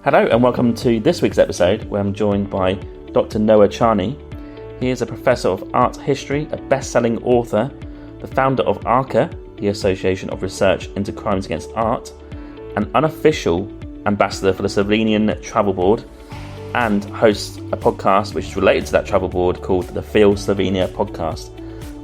Hello and welcome to this week's episode where I'm joined by Dr Noah Charney. He is a professor of art history, a best-selling author, the founder of ARCA, the Association of Research into Crimes Against Art, an unofficial ambassador for the Slovenia Travel Board, and hosts a podcast which is related to that travel board called the Feel Slovenia Podcast.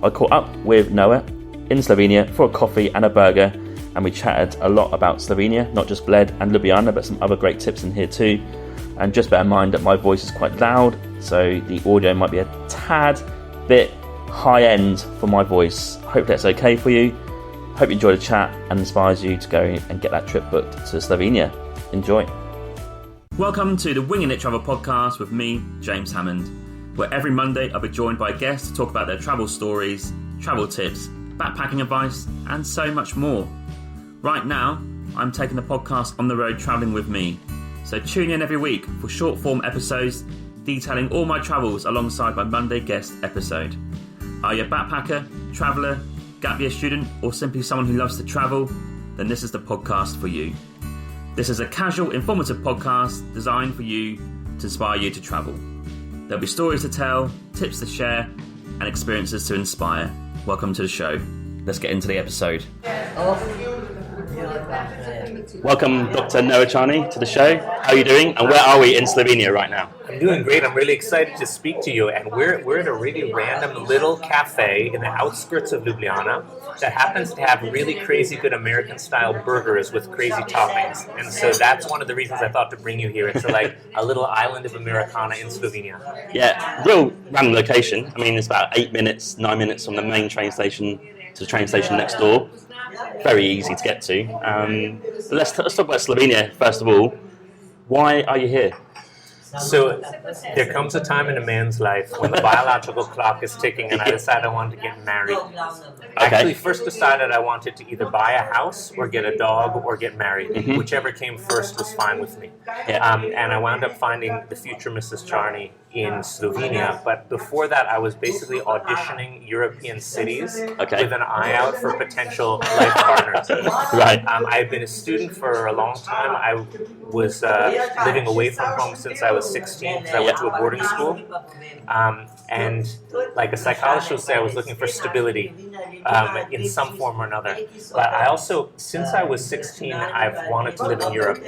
I caught up with Noah in Slovenia for a coffee and a burger, and we chatted a lot about Slovenia, not just Bled and Ljubljana, but some other great tips in here too. And just bear in mind that my voice is quite loud, so the audio might be a tad bit high end for my voice. Hope that's okay for you. Hope you enjoyed the chat and inspires you to go and get that trip booked to Slovenia. Enjoy. Welcome to the Winging It Travel Podcast with me, James Hammond, where every Monday I'll be joined by guests to talk about their travel stories, travel tips, backpacking advice, and so much more. Right now, I'm taking the podcast on the road travelling with me, so tune in every week for short form episodes detailing all my travels alongside my Monday guest episode. Are you a backpacker, traveller, gap year student, or simply someone who loves to travel? Then this is the podcast for you. This is a casual, informative podcast designed for you to inspire you to travel. There'll be stories to tell, tips to share, and experiences to inspire. Welcome to the show. Let's get into the episode. Welcome, Dr. Noah Charney, to the show. How are you doing? And where are we in Slovenia right now? I'm doing great. I'm really excited to speak to you. And we're at a really random little cafe in the outskirts of Ljubljana that happens to have really crazy good American-style burgers with crazy toppings. And so that's one of the reasons I thought to bring you here. It's like a little island of Americana in Slovenia. Yeah, real random location. I mean, it's about 9 minutes from the main train station to the train station next door. Very easy to get to. Let's talk about Slovenia first of all. Why are you here? So there comes a time in a man's life when the biological clock is ticking and I decided I wanted to get married. I actually first decided I wanted to either buy a house or get a dog or get married. Mm-hmm. Whichever came first was fine with me. Yeah. And I wound up finding the future Mrs. Charney in Slovenia. But before that, I was basically auditioning European cities with an eye out for potential life partners. Right. I had been a student for a long time. I was living away from home since I was 16 because I went to a boarding school. And like a psychologist would say, I was looking for stability in some form or another. But I also, since I was 16, I've wanted to live in Europe.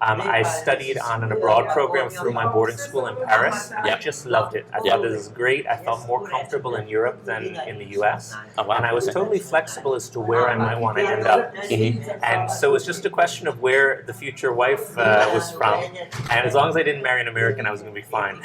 I studied on an abroad program through my boarding school in Paris, and I just loved it. I thought this was great. I felt more comfortable in Europe than in the US. And I was totally flexible as to where I might want to end up. Mm-hmm. And so it was just a question of where the future wife was from. And as long as I didn't marry an American, I was going to be fine.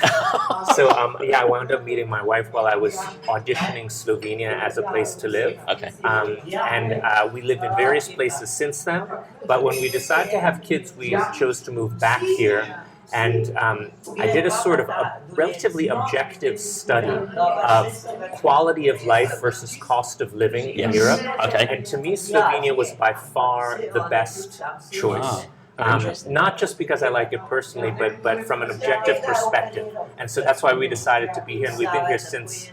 So I wound up meeting my wife while I was auditioning Slovenia as a place to live. And we lived in various places since then. But when we decided to have kids, we chose to move back here. And I did a sort of a relatively objective study of quality of life versus cost of living in Europe. And to me, Slovenia was by far the best choice. Not just because I like it personally, but from an objective perspective. And so that's why we decided to be here. And we've been here since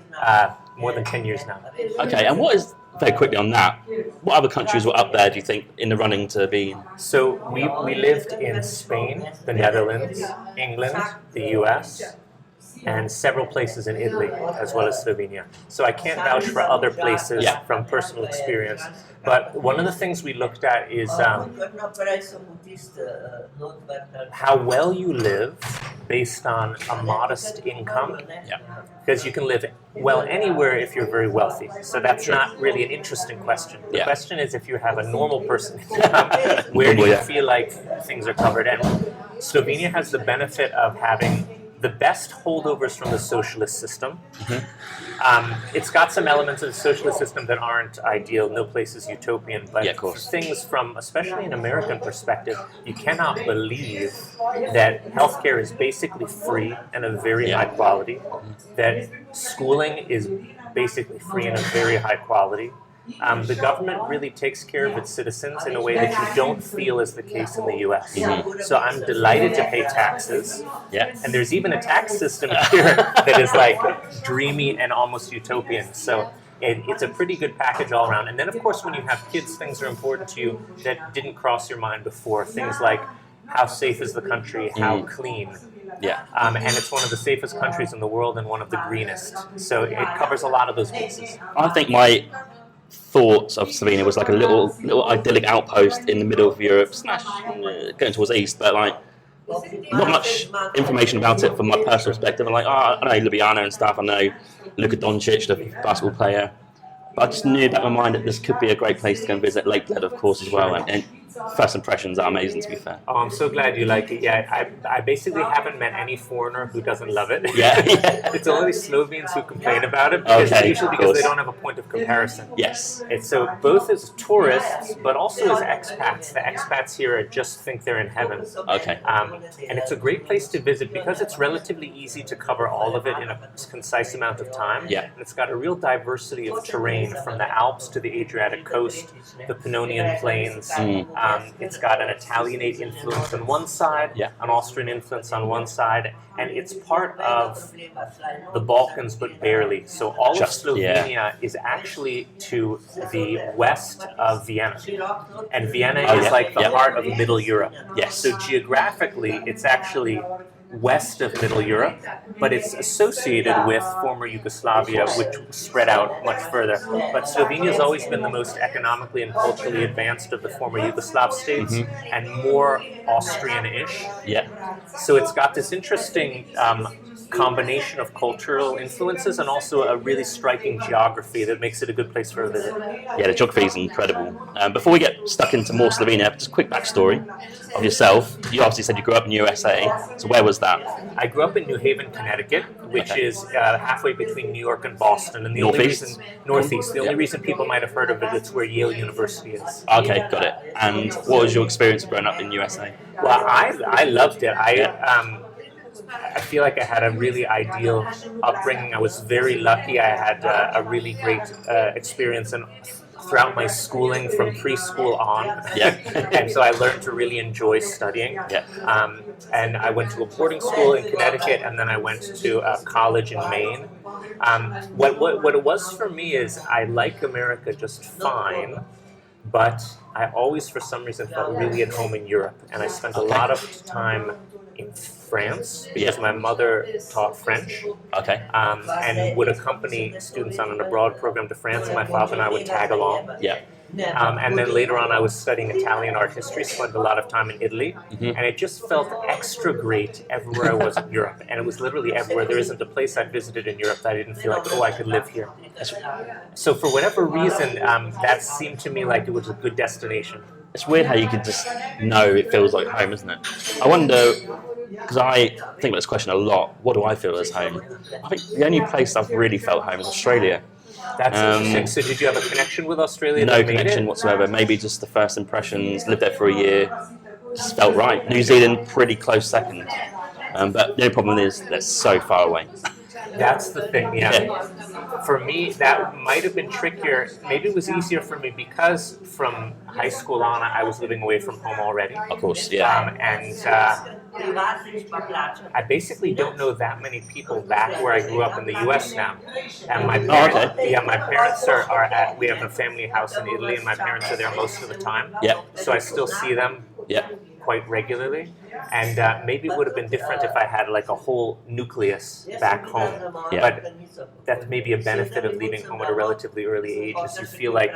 more than 10 years now. Okay, and what is, very quickly on that, what other countries were up there, do you think, in the running to be in? So we lived in Spain, the Netherlands, England, the US, and several places in Italy, as well as Slovenia. So I can't vouch for other places from personal experience. But one of the things we looked at is how well you live based on a modest income. Because you can live well anywhere if you're very wealthy. So that's not really an interesting question. The question is if you have a normal person income, where do you feel like things are covered? And Slovenia has the benefit of having the best holdovers from the socialist system. Mm-hmm. It's got some elements of the socialist system that aren't ideal. No place is utopian. But things from, especially an American perspective, you cannot believe that healthcare is basically free and of very high quality, that schooling is basically free and of very high quality. The government really takes care of its citizens in a way that you don't feel is the case in the US. Mm-hmm. So I'm delighted to pay taxes. And there's even a tax system here that is like dreamy and almost utopian. So it's a pretty good package all around. And then, of course, when you have kids, things are important to you that didn't cross your mind before. Things like how safe is the country, how clean. Yeah. And it's one of the safest countries in the world and one of the greenest. So it covers a lot of those bases. I think my thoughts of Slovenia was like a little idyllic outpost in the middle of Europe, going towards the east, but like not much information about it from my personal perspective. I'm like, I know Ljubljana and stuff. I know Luka Doncic, the basketball player. But I just knew that in my mind that this could be a great place to go and visit. Lake Bled, of course, as well. And first impressions are amazing, to be fair. Oh, I'm so glad you like it. Yeah, I basically haven't met any foreigner who doesn't love it. Yeah. It's only Slovenes who complain about it, because usually because they don't have a point of comparison. Yes. It's so both as tourists, but also as expats. The expats here just think they're in heaven. Okay. And it's a great place to visit because it's relatively easy to cover all of it in a concise amount of time. Yeah. And it's got a real diversity of terrain, from the Alps to the Adriatic coast, the Pannonian Plains. It's got an Italianate influence on one side, an Austrian influence on one side, and it's part of the Balkans, but barely. So all of Slovenia is actually to the west of Vienna. And Vienna is like the heart of Middle Europe. Yes. So geographically, it's actually west of Middle Europe, but it's associated with former Yugoslavia, which spread out much further. But Slovenia has always been the most economically and culturally advanced of the former Yugoslav states, and more Austrian-ish. Yeah. So it's got this interesting combination of cultural influences and also a really striking geography that makes it a good place for a visit. Yeah, the geography is incredible. Before we get stuck into more Slovenia, just a quick backstory of yourself. You obviously said you grew up in the USA, so where was that? I grew up in New Haven, Connecticut, which is halfway between New York and Boston. And the Northeast? Northeast. The only reason people might have heard of it, it's where Yale University is. Okay, got it. And what was your experience of growing up in the USA? Well, I loved it. I feel like I had a really ideal upbringing. I was very lucky. I had a really great experience throughout my schooling, from preschool on. Yeah. And so I learned to really enjoy studying. Yeah. And I went to a boarding school in Connecticut, and then I went to college in Maine. What it was for me is I like America just fine, but I always, for some reason, felt really at home in Europe. And I spent a lot of time in France, because my mother taught French, and would accompany students on an abroad program to France, and my father and I would tag along. Yeah. And then later on I was studying Italian art history, spent a lot of time in Italy, and it just felt extra great everywhere I was in Europe. And it was literally everywhere. There isn't a place I visited in Europe that I didn't feel like, I could live here. So for whatever reason, that seemed to me like it was a good destination. It's weird how you could just know it feels like home, isn't it? I wonder, because I think about this question a lot, what do I feel as home? I think the only place I've really felt home is Australia. That's interesting. So did you have a connection with Australia? No connection whatsoever. Maybe just the first impressions, lived there for a year, just felt right. New Zealand, pretty close second. But the only problem is they're so far away. That's the thing, yeah. For me, that might have been trickier. Maybe it was easier for me because from high school on, I was living away from home already. Of course, yeah. I basically don't know that many people back where I grew up in the U.S. now. And my parents, my parents we have a family house in Italy, and my parents are there most of the time. Yeah. So I still see them quite regularly. And maybe it would have been different if I had like a whole nucleus back home. Yeah. But that's maybe a benefit of leaving home at a relatively early age, is you feel like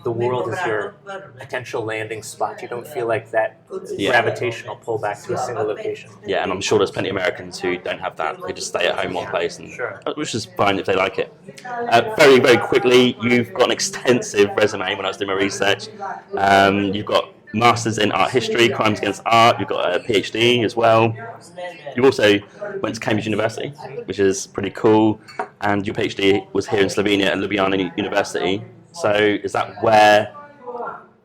the world is your potential landing spot. You don't feel like that gravitational pull back to a single location. Yeah, and I'm sure there's plenty of Americans who don't have that. They just stay at home one place, and which is fine if they like it. Very, very quickly, you've got an extensive resume when I was doing my research. You've got Masters in Art History, Crimes Against Art. You've got a PhD as well. You also went to Cambridge University, which is pretty cool. And your PhD was here in Slovenia at Ljubljana University. So is that where,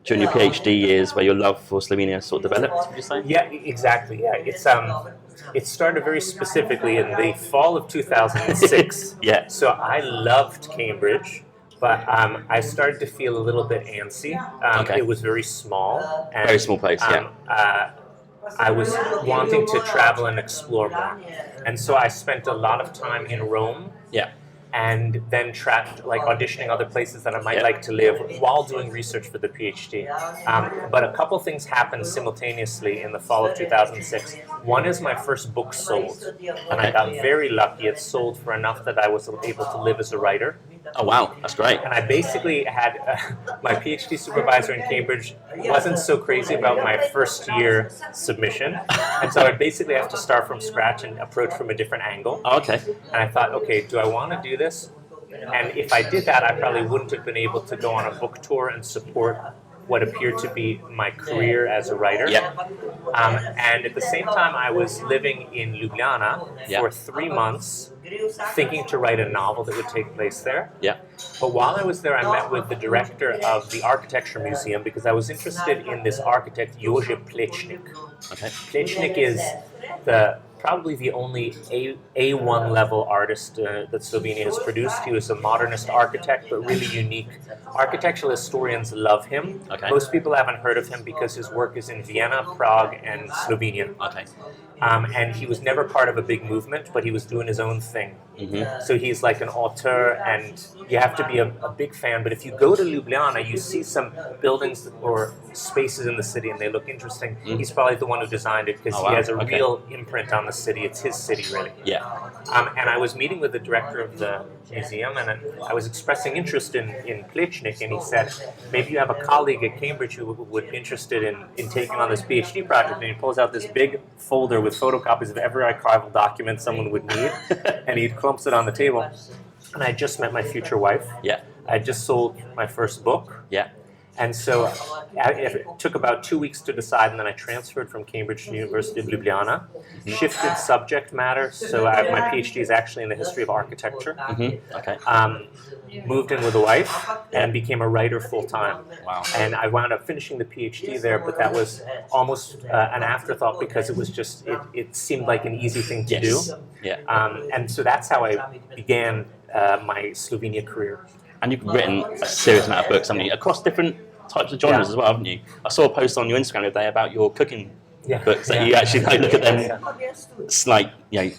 during your PhD years, where your love for Slovenia sort of developed, would you say? Yeah, exactly. Yeah, it started very specifically in the fall of 2006. Yeah. So I loved Cambridge. But I started to feel a little bit antsy. It was very small. And, very small place, I was wanting to travel and explore more. And so I spent a lot of time in Rome. Yeah. and then auditioning other places that I might like to live while doing research for the PhD. But a couple things happened simultaneously in the fall of 2006. One is my first book sold, and I got very lucky. It sold for enough that I was able to live as a writer. Oh wow, that's great. And I basically had my PhD supervisor in Cambridge wasn't so crazy about my first year submission, and so I basically have to start from scratch and approach from a different angle. Oh, okay. And I thought, okay, do I want to do this? And if I did that, I probably wouldn't have been able to go on a book tour and support what appeared to be my career as a writer. Yeah. And at the same time, I was living in Ljubljana for 3 months, thinking to write a novel that would take place there. Yeah. But while I was there, I met with the director of the Architecture Museum because I was interested in this architect, Jože Plečnik. Okay. Plečnik is probably the only A1 level artist that Slovenia has produced. He was a modernist architect, but really unique. Architectural historians love him. Okay. Most people haven't heard of him because his work is in Vienna, Prague, and Slovenia. Okay. And he was never part of a big movement, but he was doing his own thing. Mm-hmm. So he's like an auteur, and you have to be a big fan. But if you go to Ljubljana, you see some buildings or spaces in the city, and they look interesting. Mm-hmm. He's probably the one who designed it because he has a real imprint on the city. It's his city, really. Yeah. And I was meeting with the director of the museum, and I was expressing interest in Plečnik, and he said, maybe you have a colleague at Cambridge who would be interested in taking on this PhD project. And he pulls out this big folder with photocopies of every archival document someone would need, and he clumps it on the table. And I just met my future wife. Yeah. I just sold my first book. Yeah. And so it took about 2 weeks to decide, and then I transferred from Cambridge to the University of Ljubljana, shifted subject matter, so my PhD is actually in the history of architecture. Mm-hmm. Okay. Moved in with a wife, and became a writer full-time. Wow. And I wound up finishing the PhD there, but that was almost an afterthought because it was just, it seemed like an easy thing to do. Yeah. And so that's how I began my Slovenia career. And you've written a serious amount of books, haven't you? Across different types of genres as well, haven't you? I saw a post on your Instagram the other day about your cooking books that you actually look at them. It's like, I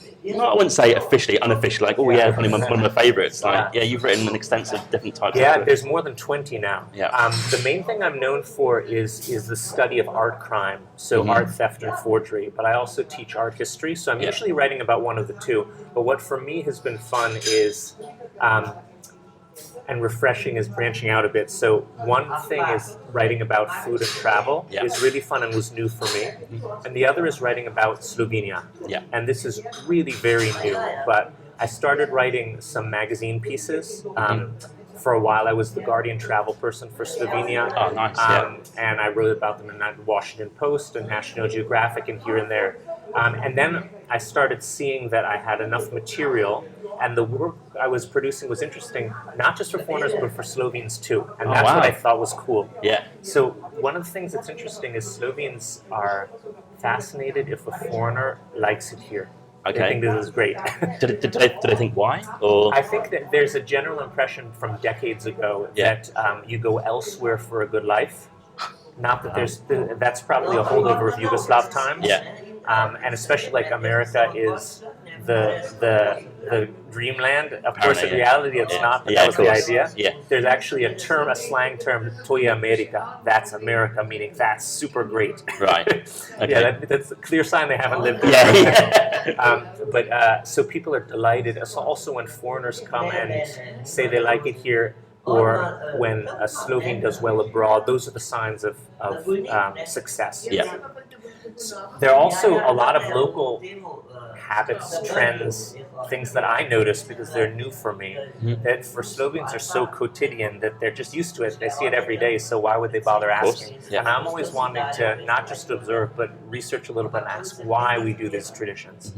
wouldn't say officially, unofficial, like, one of my favourites. Like, you've written an extensive different types of books. There's more than 20 now. Yeah. The main thing I'm known for is the study of art crime, so art theft and forgery, but I also teach art history, so I'm usually writing about one of the two. But what for me has been fun is and refreshing is branching out a bit. So one thing is writing about food and travel is really fun and was new for me. And the other is writing about Slovenia. Yeah. And this is really very new. But I started writing some magazine pieces. For a while, I was the Guardian travel person for Slovenia. Oh, nice. And I wrote about them in the Washington Post and National Geographic and here and there. And then I started seeing that I had enough material, and the work I was producing was interesting, not just for foreigners, but for Slovenes too. And that's what I thought was cool. Yeah. So one of the things that's interesting is Slovenes are fascinated if a foreigner likes it here. Okay. They think this is great. Did they think why? Or? I think that there's a general impression from decades ago that you go elsewhere for a good life. Not that that's probably a holdover of Yugoslav times. Yeah. And especially like America is the dreamland. Of course, in reality, it's not. But that was the idea. Yeah. There's actually a slang term, "To je Amerika." That's America, meaning that's super great. Right. Okay. That's a clear sign they haven't lived there. Yeah. So people are delighted. So also when foreigners come and say they like it here, or when a Slovene does well abroad, those are the signs of success. Yeah. There are also a lot of local habits, trends, things that I notice because they're new for me, that for Slovenes are so quotidian that they're just used to it. They see it every day, so why would they bother asking? Yeah. And I'm always wanting to not just observe, but research a little bit and ask why we do these traditions.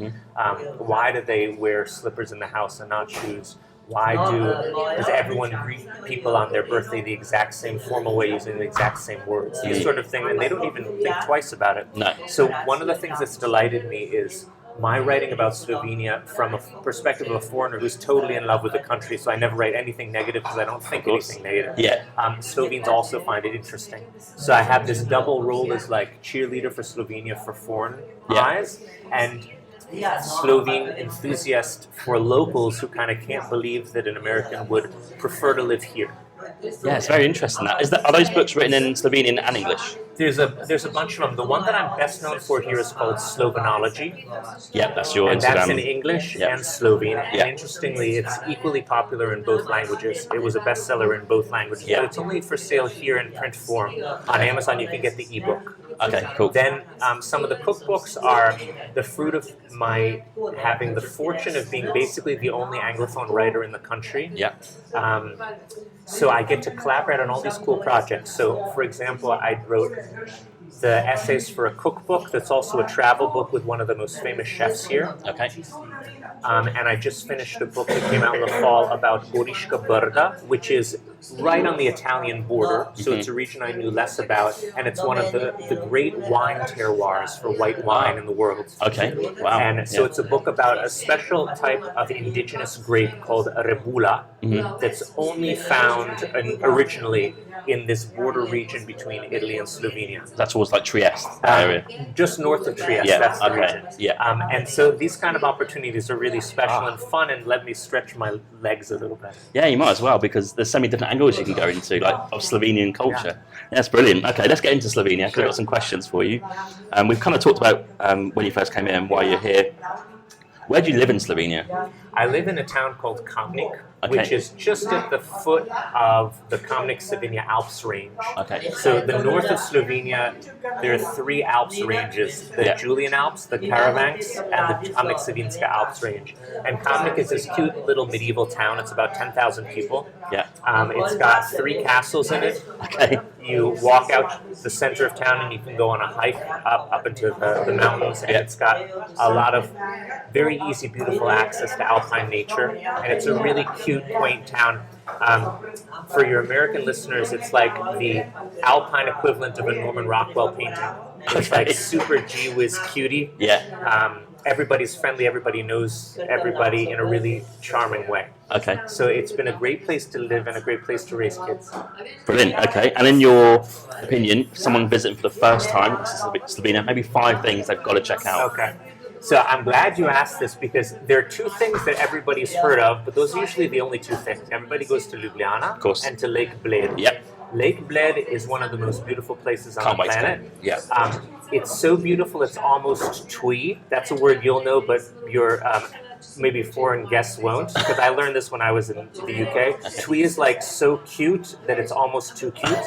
Why do they wear slippers in the house and not shoes? Why does everyone greet people on their birthday the exact same formal way using the exact same words? These sort of things, and they don't even think twice about it. No. So one of the things that's delighted me is my writing about Slovenia from a perspective of a foreigner who's totally in love with the country, so I never write anything negative because I don't think anything negative. Yeah. Slovenes also find it interesting. So I have this double role as like cheerleader for Slovenia for foreign eyes, and Slovene enthusiast for locals who kind of can't believe that an American would prefer to live here. Yeah, it's very interesting. Are those books written in Slovenian and English? There's a bunch of them. The one that I'm best known for here is called Slovenology. Yeah, that's your and Instagram. That's in English and Slovene. And interestingly, it's equally popular in both languages. It was a bestseller in both languages. But it's only for sale here in print form. On Amazon, you can get the ebook. Okay, cool. Then some of the cookbooks are the fruit of my having the fortune of being basically the only Anglophone writer in the country. Yeah. So I get to collaborate on all these cool projects. So, for example, I wrote the essays for a cookbook that's also a travel book with one of the most famous chefs here. Okay. And I just finished a book that came out in the fall about Goriška Brda, which is right on the Italian border. So it's a region I knew less about, and it's one of the great wine terroirs for white wine in the world. Okay, wow. And so it's a book about a special type of indigenous grape called Rebula that's only found originally in this border region between Italy and Slovenia. That's towards like Trieste area. Just north of Trieste, that's the region. Yeah. And so these kind of opportunities are really special and fun and let me stretch my legs a little bit. Yeah, you might as well, because there's so many different angles you can go into, like of Slovenian culture. Yeah. That's brilliant. Okay, let's get into Slovenia, because I've got some questions for you. We've kind of talked about when you first came in, why you're here. Where do you live in Slovenia? I live in a town called Kamnik, which is just at the foot of the Kamnik-Savinja Alps range. Okay. So the north of Slovenia, there are three Alps ranges, the Julian Alps, the Karavanks, and the Kamnik-Savinjska Alps range. And Kamnik is this cute little medieval town. It's about 10,000 people. Yeah. It's got 3 castles in it. Okay. You walk out the center of town and you can go on a hike up into the mountains, and it's got a lot of very easy, beautiful access to alpine nature, and it's a really cute, quaint town. For your American listeners, it's like the alpine equivalent of a Norman Rockwell painting. It's like super gee-whiz cutie. Yeah. Everybody's friendly, everybody knows everybody in a really charming way. Okay. So it's been a great place to live and a great place to raise kids. Brilliant. Okay. And in your opinion, someone visiting for the first time to Slovenia, maybe 5 things they've got to check out. Okay. So I'm glad you asked this, because there are 2 things that everybody's heard of, but those are usually the only 2 things. Everybody goes to Ljubljana and to Lake Bled. Yep. Lake Bled is one of the most beautiful places on the planet. Yeah. It's so beautiful, it's almost twee. That's a word you'll know, but your maybe foreign guests won't, because I learned this when I was in the UK. Twee is like so cute that it's almost too cute.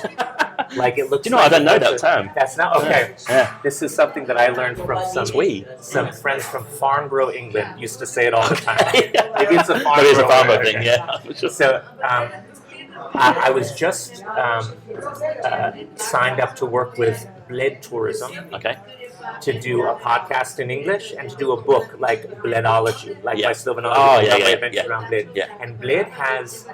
Like it looks. Do you know, I don't know that term. That's not okay. Yeah. This is something that I learned from some friends from Farnborough, England. Used to say it all the time. Maybe it's a Farnborough thing. Yeah. So I was just signed up to work with Bled Tourism. Okay. To do a podcast in English and to do a book like Bledology, like my Slovenology, my adventure around Bled. Yeah. And Bled has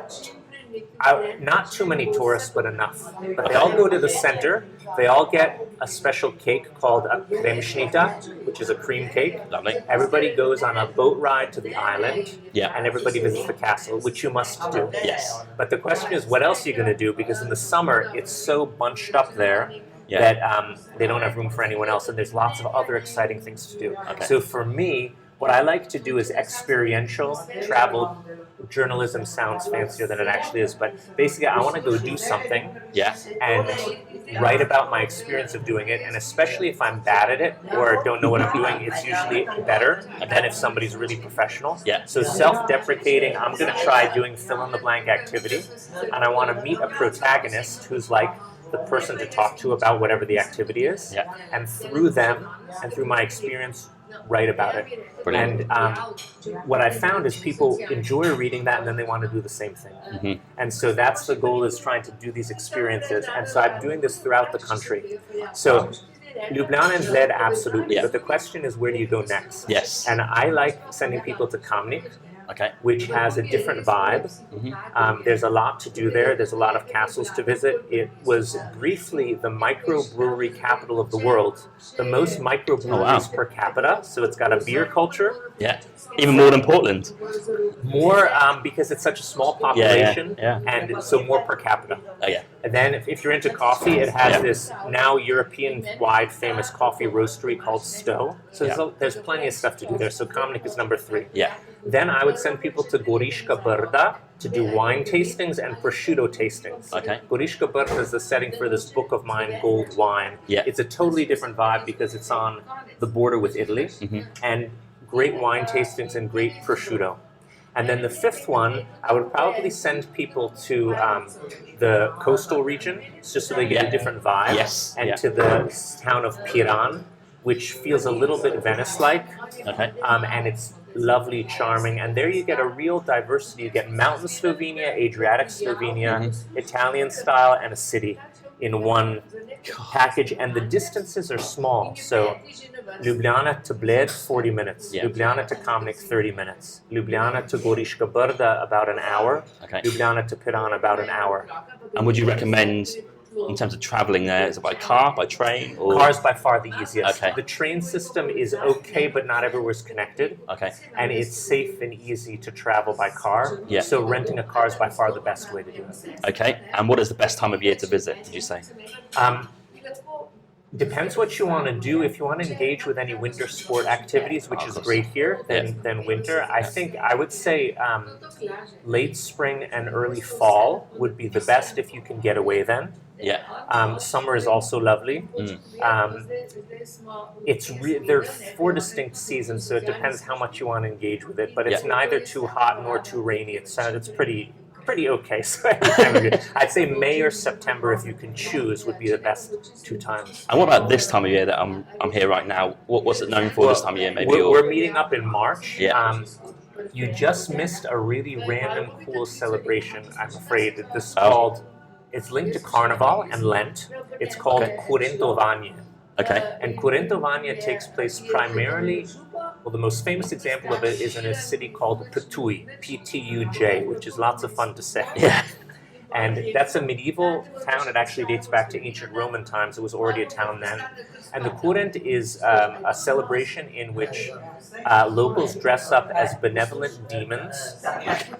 not too many tourists, but enough. But they all go to the center. They all get a special cake called a kremšnita, which is a cream cake. Lovely. Everybody goes on a boat ride to the island, Yeah. and everybody visits the castle, which you must do. Yes. But the question is, what else are you going to do? Because in the summer, it's so bunched up there Yeah. that they don't have room for anyone else, and there's lots of other exciting things to do. Okay. So for me, what I like to do is experiential travel. Journalism sounds fancier than it actually is, but basically I want to go do something and write about my experience of doing it, and especially if I'm bad at it or don't know what I'm doing, it's usually better than if somebody's really professional. Yeah. So self-deprecating, I'm going to try doing fill-in-the-blank activity, and I want to meet a protagonist who's like the person to talk to about whatever the activity is, and through them and through my experience, write about it. Brilliant. And what I found is people enjoy reading that, and then they want to do the same thing. Mm-hmm. And so that's the goal, is trying to do these experiences. And so I'm doing this throughout the country. So Ljubljana and Bled, absolutely. But the question is, where do you go next? Yes. And I like sending people to Kamnik, Okay. which has a different vibe. Mm-hmm. There's a lot to do there. There's a lot of castles to visit. It was briefly the microbrewery capital of the world. The most microbreweries per capita. So it's got a beer culture. Yeah. Even more than Portland. More because it's such a small population, and so more per capita. Oh yeah. And then if you're into coffee, it has this now European-wide famous coffee roastery called Stowe. So there's plenty of stuff to do there. So Kamnik is number 3. Yeah. Then I would send people to Goriška Brda to do wine tastings and prosciutto tastings. Okay. Goriška Brda is the setting for this book of mine, Gold Wine. Yeah. It's a totally different vibe because it's on the border with Italy. And great wine tastings and great prosciutto. And then the 5th one, I would probably send people to the coastal region, just so they get a different vibe. Yes. And to the town of Piran, which feels a little bit Venice-like. Okay. And it's lovely, charming. And there you get a real diversity. You get mountain Slovenia, Adriatic Slovenia, Italian style, and a city in one package. And the distances are small. So Ljubljana to Bled, 40 minutes. Ljubljana to Kamnik, 30 minutes. Ljubljana to Goriška Brda, about an hour. Okay. Ljubljana to Piran, about an hour. And would you recommend, in terms of travelling there, is it by car, by train? Or? Car is by far the easiest. Okay. The train system is okay, but not everywhere is connected. Okay. And it's safe and easy to travel by car. Yeah. So renting a car is by far the best way to do it. Okay. And what is the best time of year to visit, did you say? Depends what you want to do. If you want to engage with any winter sport activities, which is great here, then winter. I think I would say late spring and early fall would be the best if you can get away then. Yeah. Summer is also lovely. There are 4 distinct seasons, so it depends how much you want to engage with it. But it's neither too hot nor too rainy. It's pretty okay. So I'd say May or September, if you can choose, would be the best 2 times. And what about this time of year that I'm here right now? What's it known for this time of year? Maybe we're meeting up in March. Yeah. You just missed a really random, cool celebration. I'm afraid that this is called. It's linked to Carnival and Lent. It's called Kurentovanje. Okay. And Kurentovanje takes place primarily. Well, the most famous example of it is in a city called Ptuj, P-T-U-J, which is lots of fun to say. Yeah. And that's a medieval town. It actually dates back to ancient Roman times. It was already a town then. And the Kurent is a celebration in which locals dress up as benevolent demons.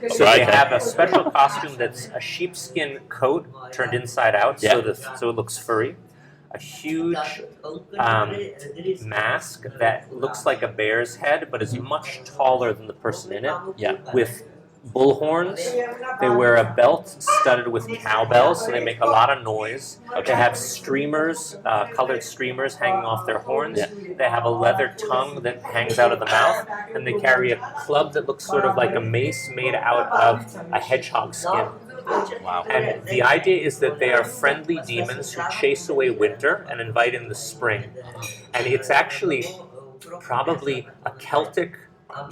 So they have a special costume that's a sheepskin coat turned inside out, so it looks furry. A huge mask that looks like a bear's head, but is much taller than the person in it. Yeah. With bull horns. They wear a belt studded with cowbells, so they make a lot of noise. They have streamers, colored streamers hanging off their horns. They have a leather tongue that hangs out of the mouth, and they carry a club that looks sort of like a mace made out of a hedgehog skin. Wow. And the idea is that they are friendly demons who chase away winter and invite in the spring. And it's actually probably a Celtic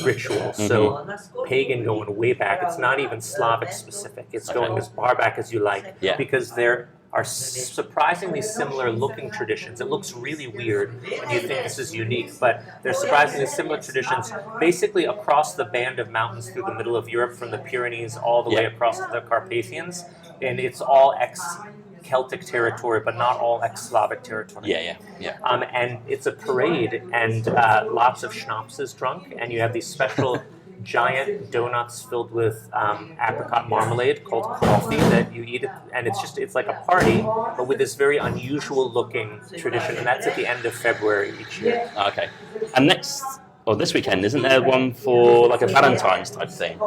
ritual, so pagan going way back. It's not even Slavic specific. It's going as far back as you like, because there are surprisingly similar looking traditions. It looks really weird when you think this is unique, but there's surprisingly similar traditions basically across the band of mountains through the middle of Europe, from the Pyrenees all the way across to the Carpathians, and it's all Celtic territory, but not all ex-Slavic territory. And it's a parade, and lots of schnapps is drunk, and you have these special giant donuts filled with apricot marmalade called coffee that you eat, and it's like a party, but with this very unusual looking tradition, and that's at the end of February each year. Okay. And this weekend, isn't there one for like a Valentine's type thing?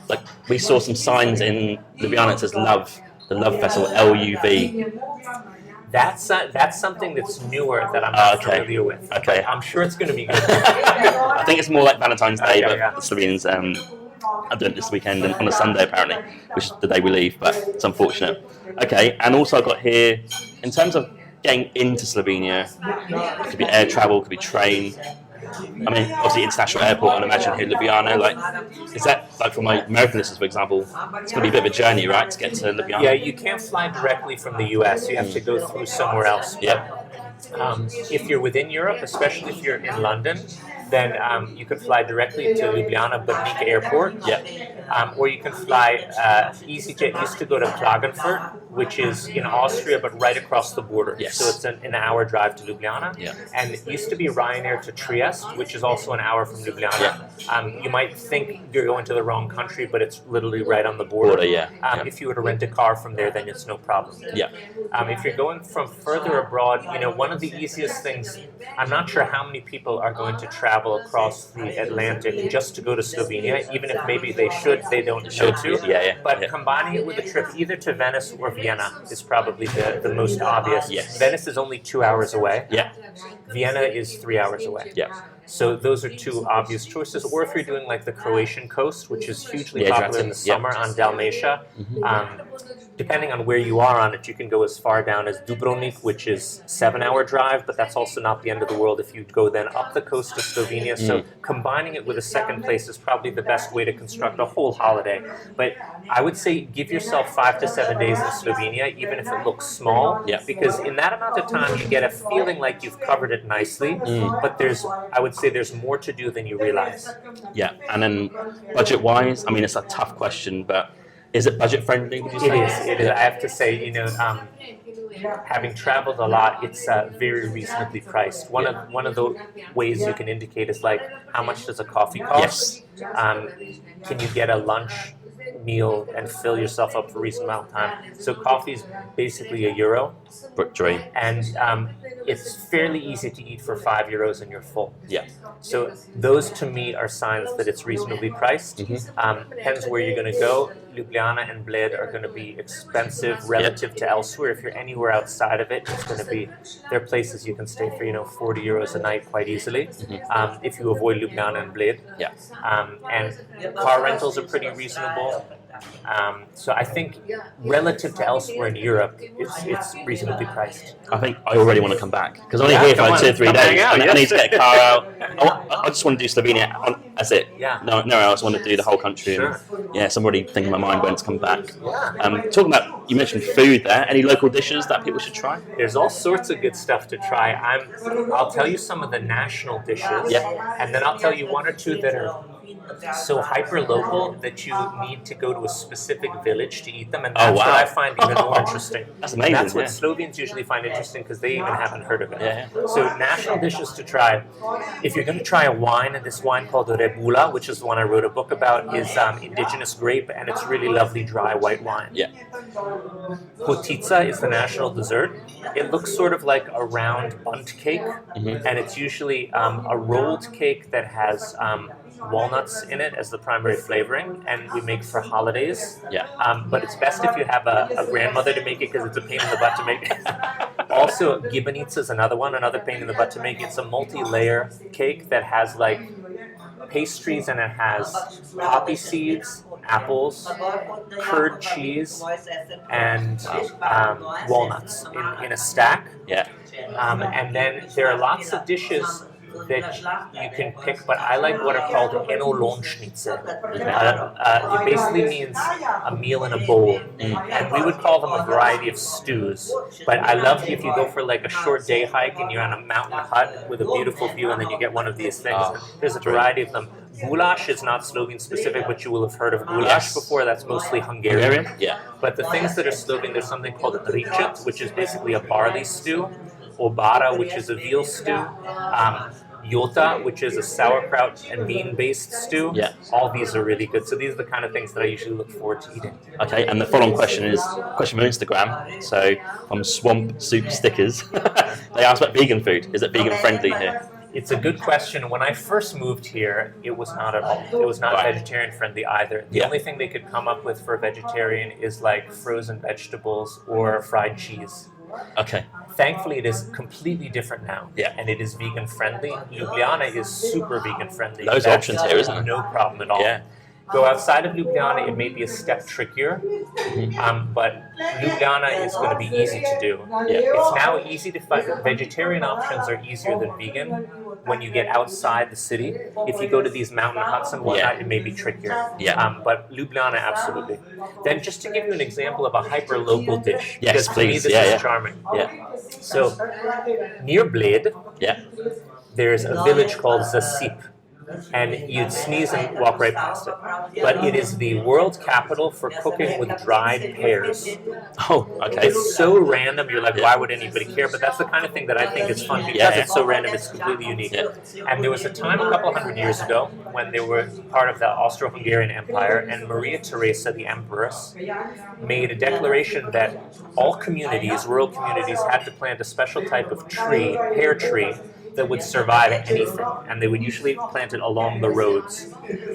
Like we saw some signs in Ljubljana that says Love. The Love Festival, L-U-V. That's something that's newer that I'm not familiar with. Okay. I'm sure it's going to be good. I think it's more like Valentine's Day, but the Slovenes are doing it this weekend and on a Sunday apparently, which is the day we leave, but it's unfortunate. Okay, and also I've got here, in terms of getting into Slovenia, it could be air travel, it could be train. I mean, obviously international airport, and imagine here in Ljubljana, like, is that, like for my American listeners, for example, it's going to be a bit of a journey, right, to get to Ljubljana? Yeah, you can't fly directly from the US, you have to go through somewhere else. If you're within Europe, especially if you're in London, then you could fly directly to Ljubljana Brnik Airport. Or you can fly, EasyJet used to go to Klagenfurt, which is in Austria, but right across the border. Yes. So it's an hour drive to Ljubljana. Yeah. And it used to be Ryanair to Trieste, which is also an hour from Ljubljana. Yeah. You might think you're going to the wrong country, but it's literally right on the border. If you were to rent a car from there, then it's no problem. Yeah. If you're going from further abroad, one of the easiest things, I'm not sure how many people are going to travel across the Atlantic just to go to Slovenia, even if maybe they should, they don't know to. But combining it with a trip either to Venice or Vienna is probably the most obvious. Yes. Venice is only 2 hours away. Yeah. Vienna is 3 hours away. Yeah. So those are two obvious choices. Or if you're doing like the Croatian coast, which is hugely popular in the summer on Dalmatia, depending on where you are on it, you can go as far down as Dubrovnik, which is 7-hour drive, but that's also not the end of the world if you go then up the coast of Slovenia. So combining it with a second place is probably the best way to construct a whole holiday. But I would say give yourself 5 to 7 days in Slovenia, even if it looks small, because in that amount of time you get a feeling like you've covered it nicely, but I would say there's more to do than you realize. Yeah, and then budget-wise, I mean, it's a tough question, but is it budget-friendly, would you say? It is. I have to say, having traveled a lot, it's very reasonably priced. One of the ways you can indicate is like, how much does a coffee cost? Can you get a lunch meal and fill yourself up for a reasonable amount of time? So coffee is basically €1. Dream. And it's fairly easy to eat for €5 and you're full. Yeah. So those to me are signs that it's reasonably priced. Depends where you're going to go. Ljubljana and Bled are going to be expensive relative to elsewhere. If you're anywhere outside of it, it's going to be, there are places you can stay for €40 a night quite easily. If you avoid Ljubljana and Bled. Yeah. And car rentals are pretty reasonable. So I think relative to elsewhere in Europe, it's reasonably priced. I think I already want to come back because I'm only here for like 2 or 3 days. I need to get a car out. I just want to do Slovenia. That's it. Nowhere else. I want to do the whole country. Sure. And, so I'm already thinking in my mind when to come back. Talking about, you mentioned food there. Any local dishes that people should try? There's all sorts of good stuff to try. I'll tell you some of the national dishes, and then I'll tell you 1 or 2 that are so hyper-local that you need to go to a specific village to eat them, and that's what I find even more interesting. That's amazing. That's what Slovenes usually find interesting because they even haven't heard of it. So national dishes to try. If you're going to try a wine, and this wine called Rebula, which is the one I wrote a book about, is indigenous grape, and it's really lovely dry white wine. Potica is the national dessert. It looks sort of like a round bundt cake, and it's usually a rolled cake that has walnuts in it as the primary flavoring, and we make for holidays. But it's best if you have a grandmother to make it because it's a pain in the butt to make. Also, gibanica is another pain in the butt to make. It's a multi-layer cake that has like pastries, and it has poppy seeds, apples, curd cheese, and walnuts in a stack. And then there are lots of dishes that you can pick, but I like what are called enolončnice. It basically means a meal in a bowl, and we would call them a variety of stews. But I love if you go for like a short day hike and you're on a mountain hut with a beautiful view, and then you get one of these things. There's a variety of them. Goulash is not Slovene specific, but you will have heard of goulash before. That's mostly Hungarian. But the things that are Slovene, there's something called ricet, which is basically a barley stew. Obara, which is a veal stew. Jota, which is a sauerkraut and bean-based stew. All these are really good. So these are the kind of things that I usually look forward to eating. Okay, and the following question is a question from Instagram. So from Swamp Soup Stickers, they asked about vegan food. Is it vegan friendly here? It's a good question. When I first moved here, it was not at all. It was not vegetarian friendly either. The only thing they could come up with for a vegetarian is like frozen vegetables or fried cheese. Okay. Thankfully, it is completely different now, and it is vegan friendly. Ljubljana is super vegan friendly. Those options here, isn't it? No problem at all. Go outside of Ljubljana, it may be a step trickier, but Ljubljana is going to be easy to do. It's now easy to find. Vegetarian options are easier than vegan when you get outside the city. If you go to these mountain huts and whatnot, it may be trickier. But Ljubljana, absolutely. Then just to give you an example of a hyper-local dish, because to me this is charming. So near Bled, there's a village called Zasip. and you'd sneeze and walk right past it. But it is the world capital for cooking with dried pears. Oh, okay. It's so random, you're like, why would anybody care? But that's the kind of thing that I think is fun because it's so random, it's completely unique. And there was a time a couple hundred years ago when they were part of the Austro-Hungarian Empire, and Maria Theresa, the empress, made a declaration that all communities, rural communities, had to plant a special type of tree, pear tree, that would survive anything, and they would usually plant it along the roads.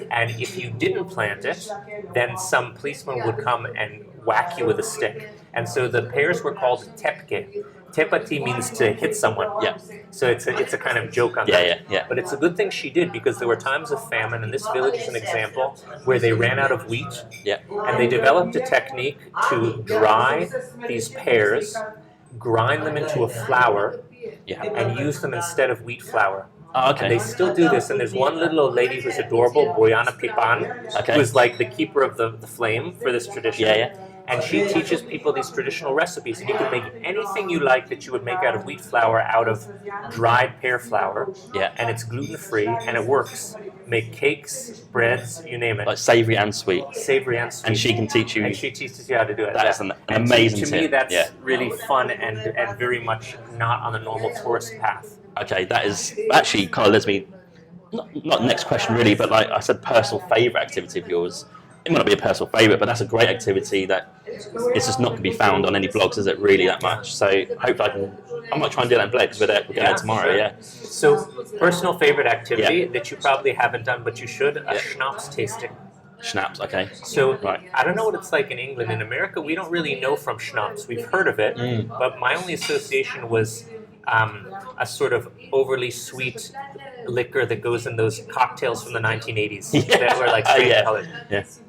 And if you didn't plant it, then some policeman would come and whack you with a stick. And so the pears were called tepke. Tepati means to hit someone. Yeah. So it's a kind of joke on that. But it's a good thing she did, because there were times of famine, and this village is an example where they ran out of wheat, and they developed a technique to dry these pears, grind them into a flour, and use them instead of wheat flour. Oh, okay. And they still do this, and there's one little old lady who's adorable, Bojana Pipan, who's like the keeper of the flame for this tradition. And she teaches people these traditional recipes, and you can make anything you like that you would make out of wheat flour out of dried pear flour. And it's gluten-free, and it works. Make cakes, breads, you name it. Like savoury and sweet. Savoury and sweet. And she can teach you. And she teaches you how to do it. That's an amazing tip. To me, that's really fun and very much not on the normal tourist path. Okay, that is actually kind of leads me, not next question really, but like I said, personal favourite activity of yours. It might not be a personal favourite, but that's a great activity that it's just not going to be found on any blogs, is it really that much? So hopefully I might try and do that in Bled, because we're going there tomorrow, So, personal favourite activity that you probably haven't done, but you should, a schnapps tasting. Schnapps, okay. So, I don't know what it's like in England. In America, we don't really know from schnapps. We've heard of it, but my only association was a sort of overly sweet liquor that goes in those cocktails from the 1980s that were like strange colored.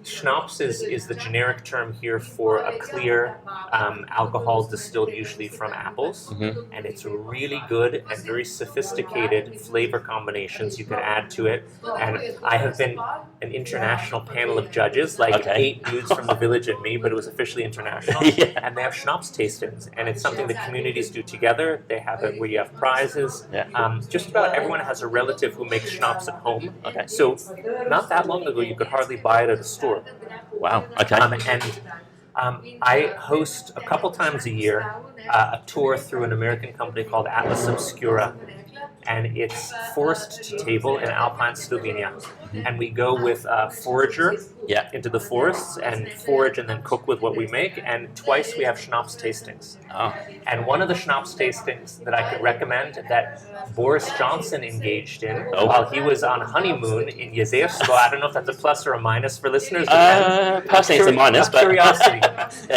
Schnapps is the generic term here for a clear alcohol distilled usually from apples, and it's really good and very sophisticated flavor combinations you can add to it. And I have been an international panel of judges, like 8 dudes from the village and me, but it was officially international. And they have schnapps tastings, and it's something that communities do together. They have it where you have prizes. Just about everyone has a relative who makes schnapps at home. So not that long ago, you could hardly buy it at a store. Wow. Okay. I host a couple times a year a tour through an American company called Atlas Obscura, and it's forest to table in Alpine Slovenia. And we go with a forager into the forests and forage and then cook with what we make. And twice we have schnapps tastings. And one of the schnapps tastings that I could recommend that Boris Johnson engaged in while he was on honeymoon in Jezersko. I don't know if that's a plus or a minus for listeners. Personally, it's a minus, but curiosity.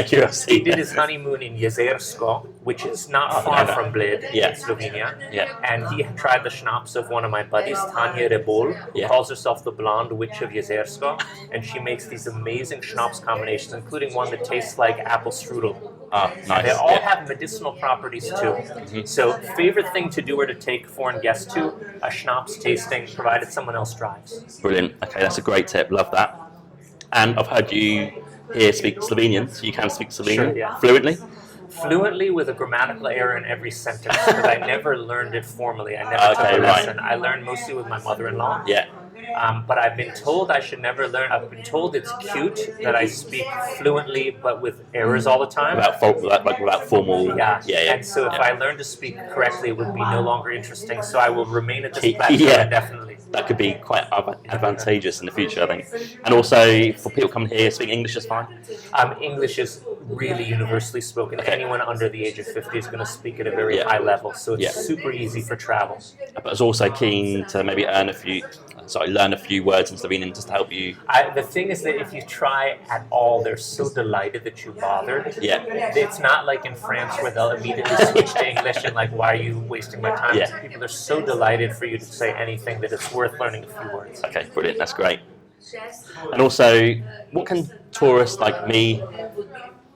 Curiosity. He did his honeymoon in Jezersko, which is not far from Bled in Slovenia. And he tried the schnapps of one of my buddies, Tanya Rebol, who calls herself the Blonde Witch of Jezersko, and she makes these amazing schnapps combinations, including one that tastes like apple strudel. Nice. And they all have medicinal properties too. So, favorite thing to do or to take foreign guests to, a schnapps tasting, provided someone else drives. Brilliant. Okay, that's a great tip. Love that. And I've heard you here speak Slovenian, so you can speak Slovenian fluently? Fluently with a grammatical error in every sentence, because I never learned it formally. I never took a lesson. I learned mostly with my mother-in-law. But I've been told I should never learn. I've been told it's cute that I speak fluently, but with errors all the time. Without formal. And so if I learn to speak correctly, it would be no longer interesting. So I will remain at this platform indefinitely. That could be quite advantageous in the future, I think. And also, for people coming here, speaking English is fine? English is really universally spoken. Anyone under the age of 50 is going to speak at a very high level, so it's super easy for travel. But I was also keen to maybe learn a few words in Slovenian just to help you. The thing is that if you try at all, they're so delighted that you bothered. It's not like in France where they'll immediately switch to English and like, why are you wasting my time? People are so delighted for you to say anything that it's worth learning a few words. Okay, brilliant. That's great. And also, what can tourists like me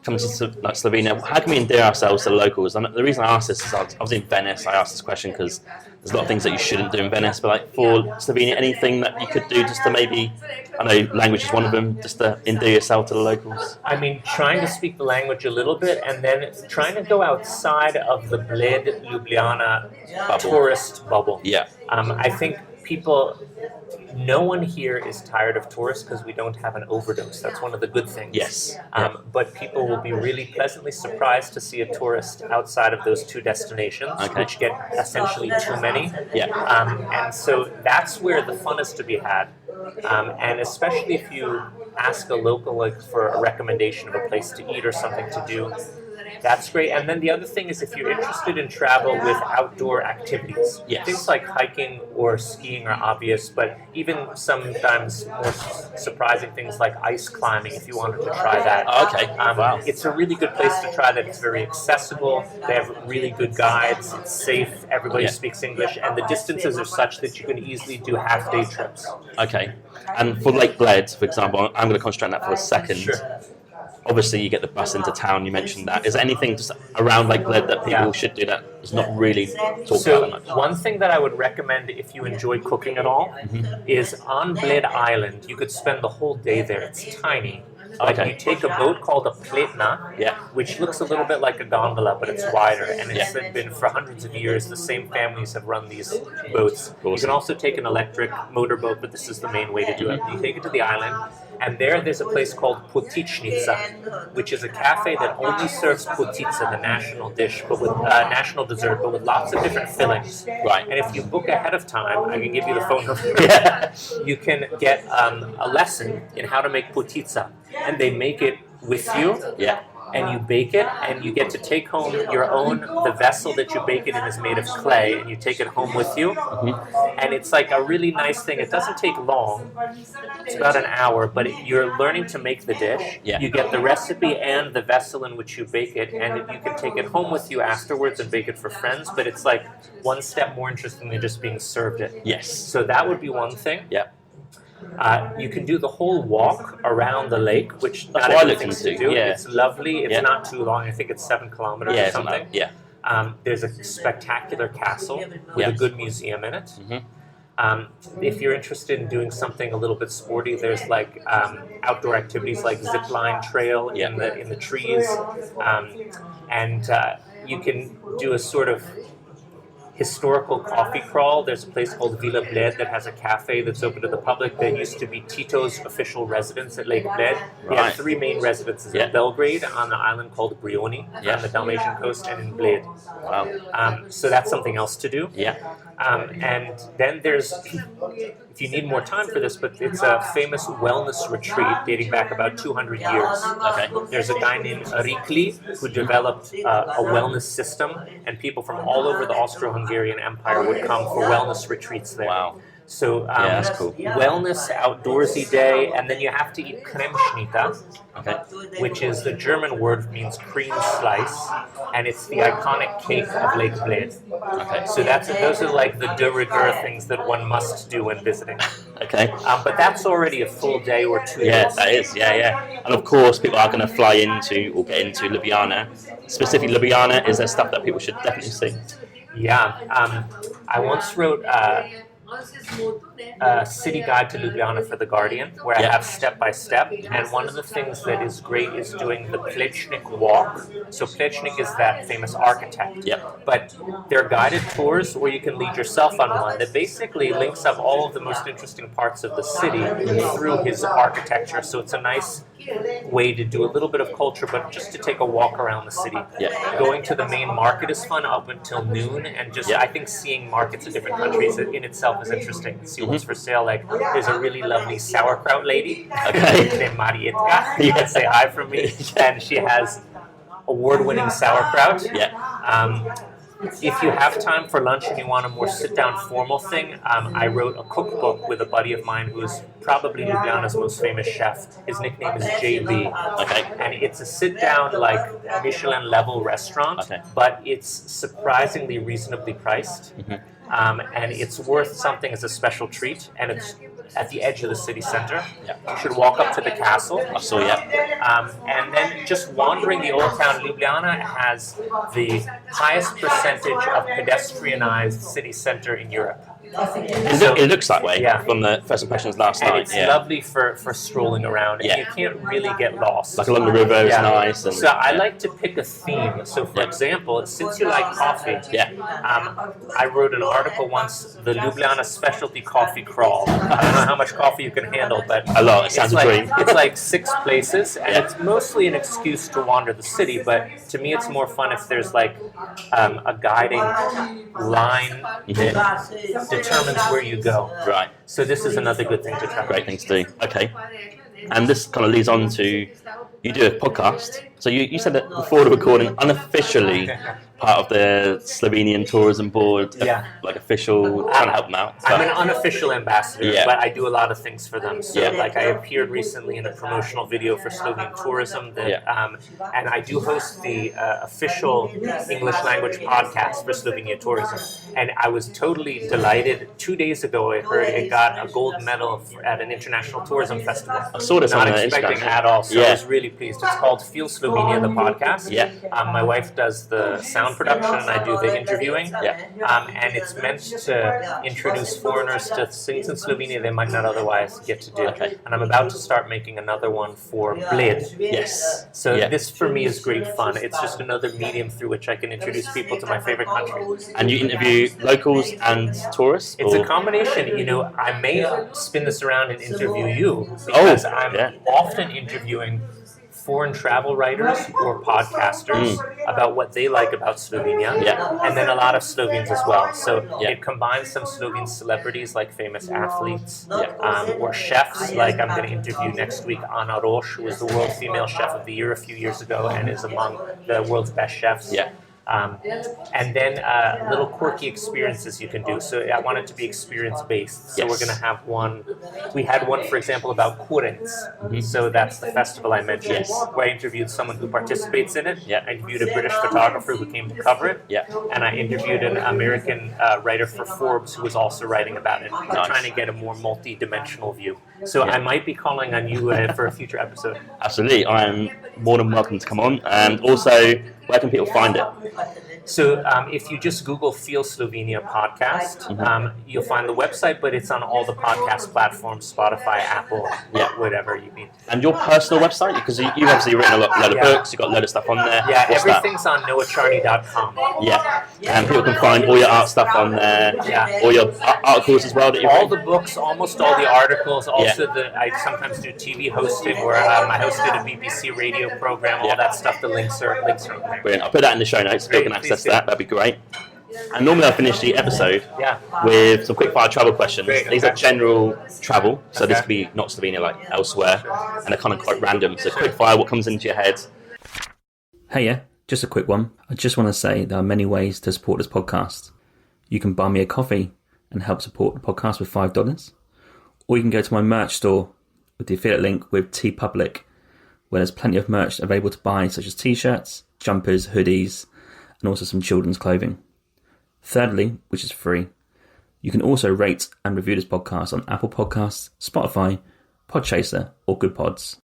come to Slovenia? How can we endear ourselves to the locals? And the reason I asked this is I was in Venice. I asked this question because there's a lot of things that you shouldn't do in Venice. But like for Slovenia, anything that you could do just to maybe, I know language is one of them, just to endear yourself to the locals? I mean, trying to speak the language a little bit and then trying to go outside of the Bled, Ljubljana tourist bubble. I think people no one here is tired of tourists because we don't have an overdose. That's one of the good things. Yes. But people will be really pleasantly surprised to see a tourist outside of those two destinations, which get essentially too many. And so that's where the fun is to be had. And especially if you ask a local for a recommendation of a place to eat or something to do, that's great. And then the other thing is if you're interested in travel with outdoor activities, things like hiking or skiing are obvious, but even sometimes more surprising things like ice climbing, if you wanted to try that. Wow. It's a really good place to try that. It's very accessible. They have really good guides. It's safe. Everybody speaks English. And the distances are such that you can easily do half-day trips. Okay. And for Lake Bled, for example, I'm going to concentrate on that for a second. Sure. Obviously, you get the bus into town. You mentioned that. Is there anything just around Lake Bled that people should do that is not really talked about that much? One thing that I would recommend if you enjoy cooking at all is on Bled Island. You could spend the whole day there. It's tiny. But you take a boat called a pletna, which looks a little bit like a gondola, but it's wider. And it's been for hundreds of years. The same families have run these boats. Awesome. You can also take an electric motorboat, but this is the main way to do it. You take it to the island, and there's a place called Potičnica, which is a cafe that only serves potica, the national dish, but with national dessert, but with lots of different fillings. Right. And if you book ahead of time, I can give you the phone number. You can get a lesson in how to make potica. And they make it with you, and you bake it, and you get to take home your own, the vessel that you bake it in is made of clay, and you take it home with you, and it's like a really nice thing. It doesn't take long, it's about an hour, but you're learning to make the dish. You get the recipe and the vessel in which you bake it, and you can take it home with you afterwards and bake it for friends, but it's like one step more interesting than just being served it. So that would be one thing. You can do the whole walk around the lake, which not everything's to do. It's lovely. It's not too long. I think it's 7 kilometers or something. There's a spectacular castle with a good museum in it. If you're interested in doing something a little bit sporty, there's like outdoor activities like zip line trail in the trees, and you can do a sort of historical coffee crawl. There's a place called Villa Bled that has a cafe that's open to the public. That used to be Tito's official residence at Lake Bled. They have 3 main residences in Belgrade, on the island called Brioni, on the Dalmatian coast, and in Bled. So that's something else to do. And then there's, if you need more time for this, but it's a famous wellness retreat dating back about 200 years. There's a guy named Rikli who developed a wellness system, and people from all over the Austro-Hungarian Empire would come for wellness retreats there. So that's cool. Wellness outdoorsy day, and then you have to eat Kremschnita, which is the German word means cream slice, and it's the iconic cake of Lake Bled. So those are like the de rigueur things that one must do when visiting. But that's already a full day or 2 days. That is, And of course, people are going to fly into or get into Ljubljana. Specifically, Ljubljana, is there stuff that people should definitely see? I once wrote a city guide to Ljubljana for The Guardian, where I have step by step, and one of the things that is great is doing the Plečnik walk. So Plečnik is that famous architect, but they're guided tours where you can lead yourself on one that basically links up all of the most interesting parts of the city through his architecture. So it's a nice way to do a little bit of culture, but just to take a walk around the city. Going to the main market is fun up until noon, and just I think seeing markets of different countries in itself is interesting. See what's for sale. Like there's a really lovely sauerkraut lady named Marietka. You can say hi from me, and she has award-winning sauerkraut. If you have time for lunch and you want a more sit-down formal thing, I wrote a cookbook with a buddy of mine who is probably Ljubljana's most famous chef. His nickname is JB. And it's a sit-down, like, Michelin-level restaurant, but it's surprisingly reasonably priced. And it's worth something as a special treat, and it's at the edge of the city center. You should walk up to the castle. And then just wandering the old town. Ljubljana has the highest percentage of pedestrianized city center in Europe. It looks that way from the first impressions last night. It's lovely for strolling around, and you can't really get lost. Like along the river is nice. And, so I like to pick a theme. So for example, since you like coffee, I wrote an article once, the Ljubljana specialty coffee crawl. I don't know how much coffee you can handle, but a lot. It sounds a dream. It's like 6 places, and it's mostly an excuse to wander the city, but to me it's more fun if there's like a guiding line that determines where you go. Right. So this is another good thing to try. Great thing to do. Okay. And this kind of leads on to, you do a podcast. So you said that before the recording, unofficially part of the Slovenian Tourism Board, like official, trying to help them out. I'm an unofficial ambassador, but I do a lot of things for them. So like I appeared recently in a promotional video for Slovenian tourism, that, and I do host the official English language podcast for Slovenia tourism. And I was totally delighted. 2 days ago, I heard it got a gold medal at an international tourism festival. I saw this Not on expecting Instagram. at all, so I was really pleased. It's called Feel Slovenia, the podcast. My wife does the sound production and I do the interviewing. And it's meant to introduce foreigners to things in Slovenia they might not otherwise get to do. And I'm about to start making another one for Bled. So this for me is great fun. It's just another medium through which I can introduce people to my favorite country. And you interview locals and tourists? It's a combination. You know, I may spin this around and interview you because I'm often interviewing foreign travel writers or podcasters about what they like about Slovenia, and then a lot of Slovenes as well. So it combines some Slovene celebrities like famous athletes or chefs. Like I'm going to interview next week Ana Roš, who was the World Female Chef of the Year a few years ago and is among the world's best chefs. And then little quirky experiences you can do. So I want it to be experience-based. So we're going to have one. We had one, for example, about Kurens. So that's the festival I mentioned, where I interviewed someone who participates in it. I interviewed a British photographer who came to cover it. And I interviewed an American writer for Forbes who was also writing about it. Trying to get a more multi-dimensional view. So I might be calling on you for a future episode. Absolutely. I'm more than welcome to come on. And also, where can people find it? So if you just Google Feel Slovenia Podcast, you'll find the website, but it's on all the podcast platforms, Spotify, Apple, whatever you need. And your personal website? Because you've obviously written a lot of books, you've got a load of stuff on there. What's everything's on noahcharney.com. And people can find all your art stuff on there, all your articles as well that you've written. All the books, almost all the articles, also I sometimes do TV hosting where I hosted a BBC radio program, all that stuff, the links are on there. Brilliant. I'll put that in the show notes so people can access that. That'd be great. And normally I finish the episode with some quick fire travel questions. These are general travel, so this could be not Slovenia, like elsewhere, and they're kind of quite random. So quick fire, what comes into your head? Hey, just a quick one. I just want to say there are many ways to support this podcast. You can buy me a coffee and help support the podcast with $5, or you can go to my merch store with the affiliate link with TeePublic, where there's plenty of merch available to buy, such as t-shirts, jumpers, hoodies, and also some children's clothing. Thirdly, which is free, you can also rate and review this podcast on Apple Podcasts, Spotify, Podchaser, or Good Pods.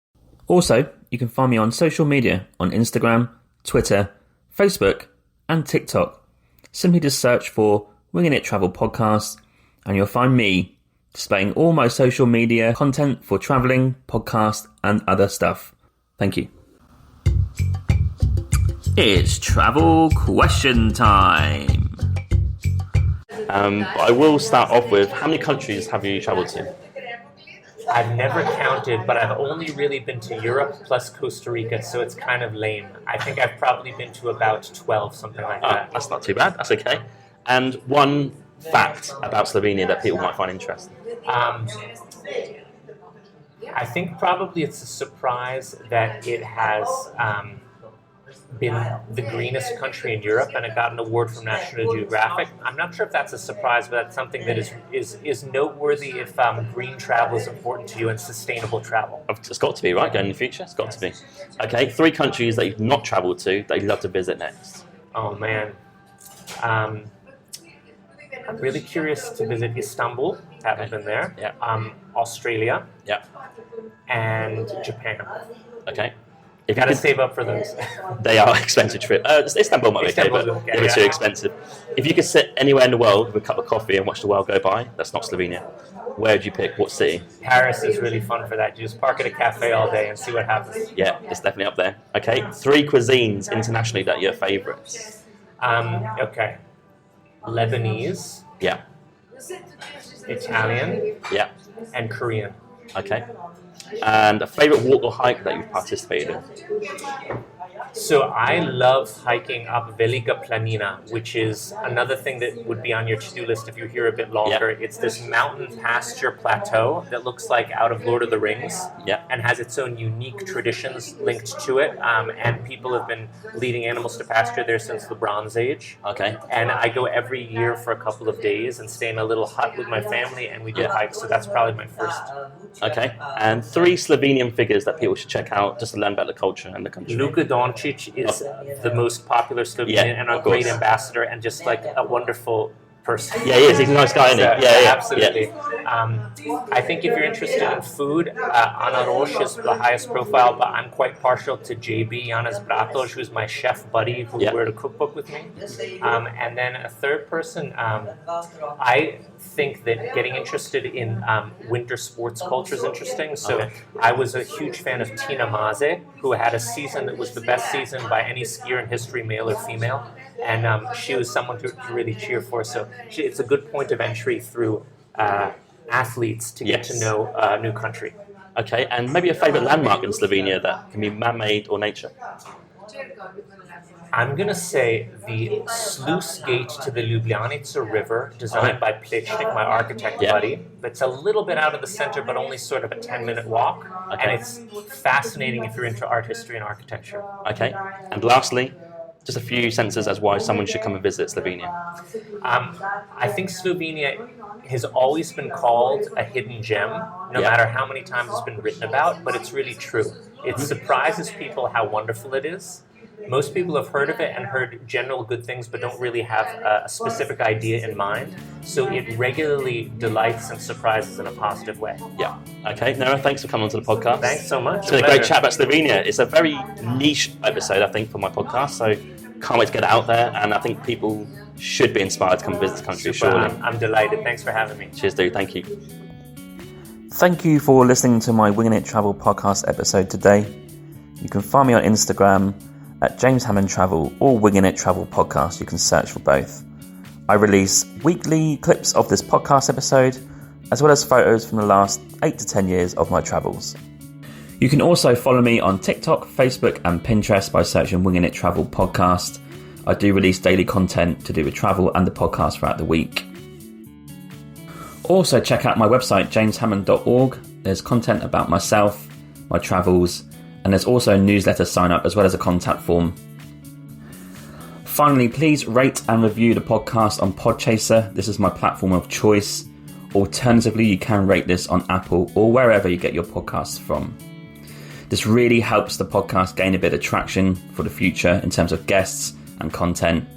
Also, you can find me on social media on Instagram, Twitter, Facebook, and TikTok. Simply just search for Winging It Travel Podcast, and you'll find me displaying all my social media content for travelling, podcast, and other stuff. Thank you. It's travel question time. I will start off with, how many countries have you travelled to? I've never counted, but I've only really been to Europe plus Costa Rica, so it's kind of lame. I think I've probably been to about 12, something like that. That's not too bad, that's okay. And one fact about Slovenia that people might find interesting? I think probably it's a surprise that it has been the greenest country in Europe, and it got an award from National Geographic. I'm not sure if that's a surprise, but that's something that is noteworthy if green travel is important to you and sustainable travel. It's got to be, right? Going in the future, it's got to be. Okay, 3 countries that you've not travelled to that you'd love to visit next. Oh man, I'm really curious to visit Istanbul. Haven't been there. Australia. And Japan. Okay. You got to save up for those. They are expensive trips. Istanbul might be okay, but they're too expensive. If you could sit anywhere in the world with a cup of coffee and watch the world go by, that's not Slovenia. Where would you pick? What city? Paris is really fun for that. You just park at a cafe all day and see what happens. Yeah, it's definitely up there. Okay, 3 cuisines internationally that are your favourites. Okay. Lebanese. Yeah. Italian. Yeah. And Korean. Okay. And a favourite walk or hike that you've participated in? So I love hiking up Velika Planina, which is another thing that would be on your to-do list if you're here a bit longer. Yep. It's this mountain pasture plateau that looks like out of Lord of the Rings, and has its own unique traditions linked to it. And people have been leading animals to pasture there since the Bronze Age. Okay. And I go every year for a couple of days and stay in a little hut with my family, and we do hikes. So that's probably my first. Okay. And 3 Slovenian figures that people should check out just to learn about the culture and the country. Luka Doncic is the most popular Slovenian and a great ambassador and just like a wonderful person. Yeah, he is. He's a nice guy, isn't he? Absolutely. Yeah. I think if you're interested in food, Ana Roš is the highest profile, but I'm quite partial to JB Janez Bratož, who's my chef buddy who wrote a cookbook with me. And then a third person, I think that getting interested in winter sports culture is interesting. So I was a huge fan of Tina Maze, who had a season that was the best season by any skier in history, male or female. And she was someone to really cheer for. So it's a good point of entry through athletes to get to know a new country. Okay, and maybe a favourite landmark in Slovenia that can be man-made or nature? I'm going to say the sluice gate to the Ljubljanica River, designed by Plečnik, my architect buddy. That's a little bit out of the center, but only sort of a 10-minute walk. Okay. And it's fascinating if you're into art history and architecture. Okay, and lastly, just a few sentences as why someone should come and visit Slovenia. I think Slovenia has always been called a hidden gem, no matter how many times it's been written about, but it's really true. It surprises people how wonderful it is. Most people have heard of it and heard general good things, but don't really have a specific idea in mind. So it regularly delights and surprises in a positive way. Yeah. Okay, Noah, thanks for coming onto the podcast. Thanks so much. It's been a great chat about Slovenia. It's a very niche episode, I think, for my podcast. So can't wait to get it out there. And I think people should be inspired to come visit the country, surely. I'm delighted. Thanks for having me. Cheers, dude. Thank you. Thank you for listening to my Winging It Travel podcast episode today. You can find me on Instagram at James Hammond Travel or Winging It Travel Podcast. You can search for both. I release weekly clips of this podcast episode, as well as photos from the last 8 to 10 years of my travels. You can also follow me on TikTok, Facebook and Pinterest by searching Winging It Travel Podcast. I do release daily content to do with travel and the podcast throughout the week. Also check out my website, jameshammond.org. There's content about myself, my travels, and there's also a newsletter sign up as well as a contact form. Finally, please rate and review the podcast on Podchaser. This is my platform of choice. Alternatively, you can rate this on Apple or wherever you get your podcasts from. This really helps the podcast gain a bit of traction for the future in terms of guests and content.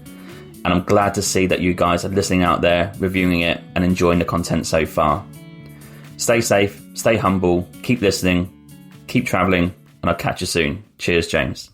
And I'm glad to see that you guys are listening out there, reviewing it and enjoying the content so far. Stay safe, stay humble, keep listening, keep travelling, and I'll catch you soon. Cheers, James.